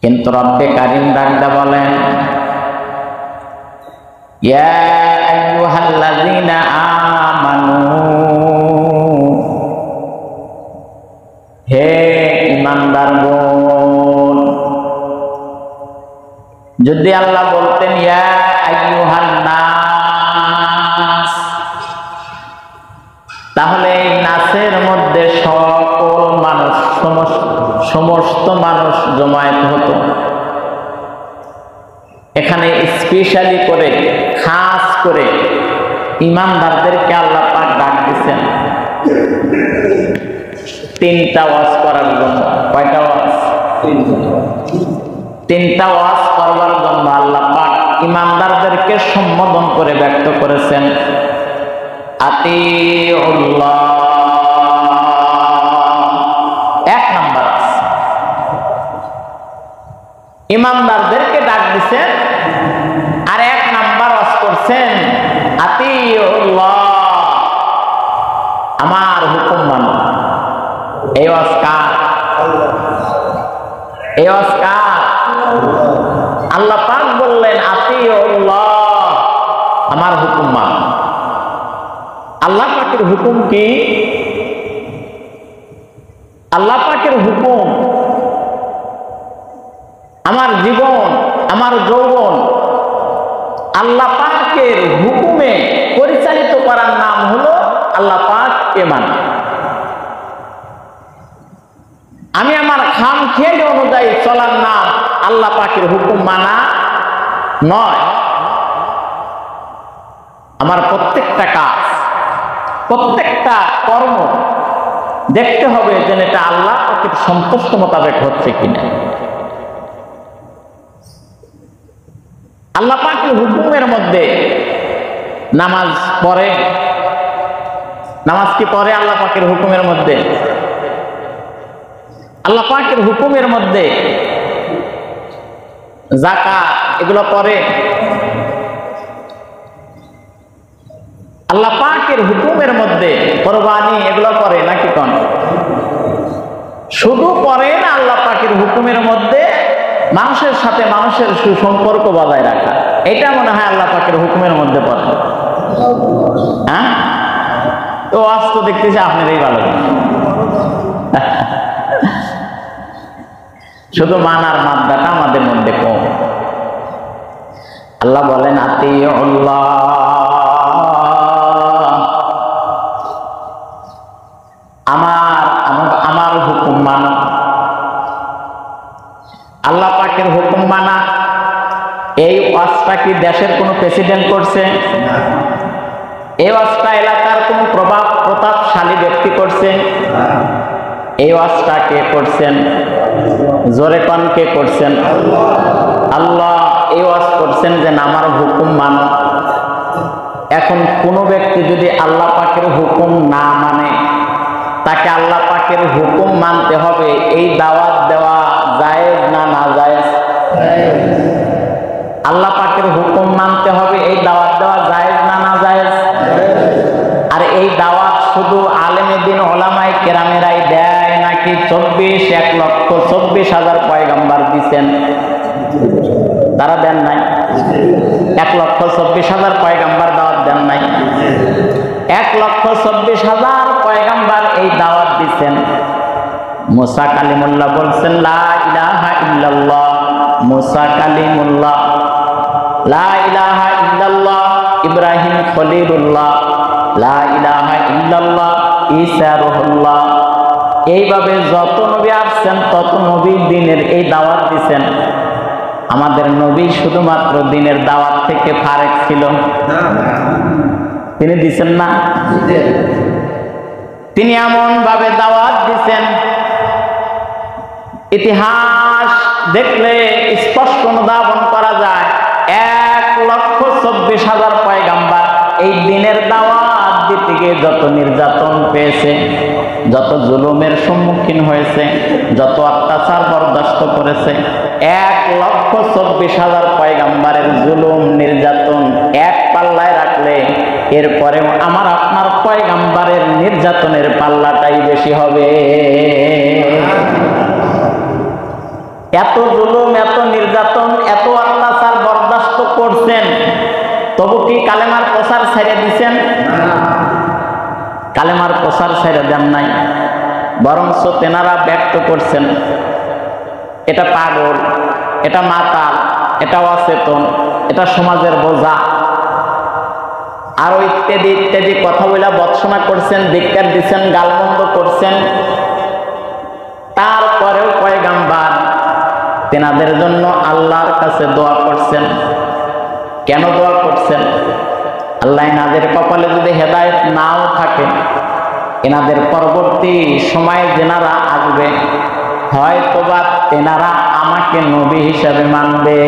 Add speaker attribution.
Speaker 1: কিন্তু রব্বে কারীম ডাকদা বলেন, ইয়া আইয়ুহাল্লাযীনা আমানু, হে ঈমানদারগণ। যদি আল্লাহ বলতেন ইয়া আইয়ুহান নাস, তাহলে এই নাসের মধ্যে সকল মানুষ, সমস্ত মানুষ জমায়েত হতো। এখানে স্পেশালি করে, খাস করে ঈমানদারদেরকে আল্লাহ পাক ডাক দিচ্ছেন তিনটা ওয়াজ করার জন্য। কয়টা ওয়াজ? তিনটা ওয়াজ করবার জন্য আল্লাহ পাক ঈমানদারদেরকে সম্বোধন করে ব্যক্ত করেছেন, আতিউল্লাহ। এক নাম্বার ঈমানদারদেরকে ডাক দিচ্ছেন, আর এক নাম্বার ওয়াজ করছেন আতিউল্লাহ, আমার হুকুম মানো। এই ওয়াজ কার? এই ওয়াজ কার? আল্লাহ পাক বললেন আতিউল্লাহ, আমার হুকুম মানো। আল্লাহ পাকের হুকুম কি? আল্লাহ পাকের হুকুম আমার জীবন, আমার যৌবন আল্লাহ পাকের হুকুমে পরিচালিত করার নাম হলো আল্লাহ পাককে মানা। আমি আমার খামখেয়ালি অনুযায়ী চলার নাম আল্লাহ পাকের হুকুম মানা নয়। আমার প্রত্যেকটা কাজ, প্রত্যেকটা কর্ম দেখতে হবে যে এটা আল্লাহ পাকের সন্তুষ্ট মোতাবেক হচ্ছে কিনা। আল্লাহ পাকের হুকুমের মধ্যে নামাজ পড়ে, নামাজ কি পড়ে আল্লাহ পাকের হুকুমের মধ্যে? আল্লাহ পাকের হুকুমের মধ্যে যাকাত এগুলো পড়ে। আল্লাহ পাকের হুকুমের মধ্যে কুরবানি এগুলো পড়ে নাকি? কোন শুধু পড়ে না, আল্লাহ পাকের হুকুমের মধ্যে মানুষের সাথে মানুষের সুসম্পর্ক বজায় রাখা, এটা মনে হয় আল্লাহ পাকের হুকুমের মধ্যে পড়ে। হ্যাঁ, তো আজ তো দেখতেছি আপনারই ভালো, শুধু মানার মাত্রাটা আমাদের মধ্যে কম। আল্লাহ বলেন আতিউল্লাহ, আমার হুকুম মানো। আল্লাহ পাকের হুকুম মানা, এই ওয়াজটা কি দেশের কোন প্রেসিডেন্ট করছে? এই ওয়াজটা এলাকার কোন প্রতাপশালী ব্যক্তি করছে? এই ওয়াজটা কে করছেন? জোরে কোন কে করছেন? আল্লাহ এই ওয়াজ করছেন যে আমার হুকুম মানো। এখন কোন ব্যক্তি যদি আল্লাহ পাকের হুকুম না মানে, তাকে আল্লাহ পাকের হুকুম মানতে হবে, এই দাওয়াত দেওয়া জায়েজ না নাজায়েজ? আল্লাহ পাকের হুকুম মানতে হবে, এই দাওয়াত দেওয়া জায়েজ না নাজায়েজ? আর এই দাওয়াত শুধু আলেমে দ্বীন উলামায়ে কেরামেরাই দেয় নাকি 1,24,000 পয়গম্বর দিবেন? তারা দেন নাই? 1,24,000 পয়গম্বর দাওয়াত দেন নাই? 1,24,000 পয়গম্বর এই দাওয়াত দিচ্ছেন। মুসা কালিমুল্লাহ বলছেন লা ইলাহা ইল্লাল্লাহ, মুসা কালিমুল্লাহ। লা ইলাহা ইল্লাল্লাহ ইব্রাহিম খলিলুল্লাহ, লা ইলাহা ইল্লাল্লাহ ঈসা রুহুল্লাহ। এইভাবে যত নবী আসছেন তত নবী দ্বীনের এই দাওয়াত দিচ্ছেন। আমাদের নবী শুধুমাত্র দ্বীনের দাওয়াত থেকে ফারেক ছিল? তিনি দিচ্ছেন না? তিনি এমন ভাবে দাওয়াত দিচ্ছেন, ইতিহাস দেখলে স্পষ্ট অনুধাবন করা যায় 1,24,000 পয়গম্বর এই দ্বীনের দাওয়াত দিতে গিয়ে যত নির্যাতন পেয়েছে, যত জুলুমের সম্মুখীন হয়েছে, যত অত্যাচার বরদাস্ত করেছে, 1,24,000 পয়গম্বরের জুলুম নির্যাতন এক পাল্লায় রাখলে এরপরেও আমার আপনার পয়গম্বরের নির্যাতনের পাল্লাটাই বেশি হবে। এত জুলুম, এত নির্যাতন, এত অত্যাচার বরদাস্ত করছেন, তবু কি কালেমার প্রচার ছেড়ে দিছেন? কালেমার প্রচার ছেড়ে দেন নাই, বরঞ্চ তেনারা ব্যক্ত করছেন এটা পাগল, এটা মাতাল, এটা অচেতন, এটা সমাজের বোঝা, আরো ইত্যাদি ইত্যাদি কথা বলে বৎসনা করছেন, ধিক্কার দিচ্ছেন, গালমন্দ করছেন। তারপরেও পয়গাম্বার তেনাদের জন্য আল্লাহর কাছে দোয়া করছেন। কেন দোয়া করছেন? আল্লাহ এনাদের কপালে যদি হেদায়েত নাও থাকে, এনাদের পরবর্তী সময়ে যেনারা আসবে, হয়তোবা তেনারা আমাকে নবী হিসাবে মানবে।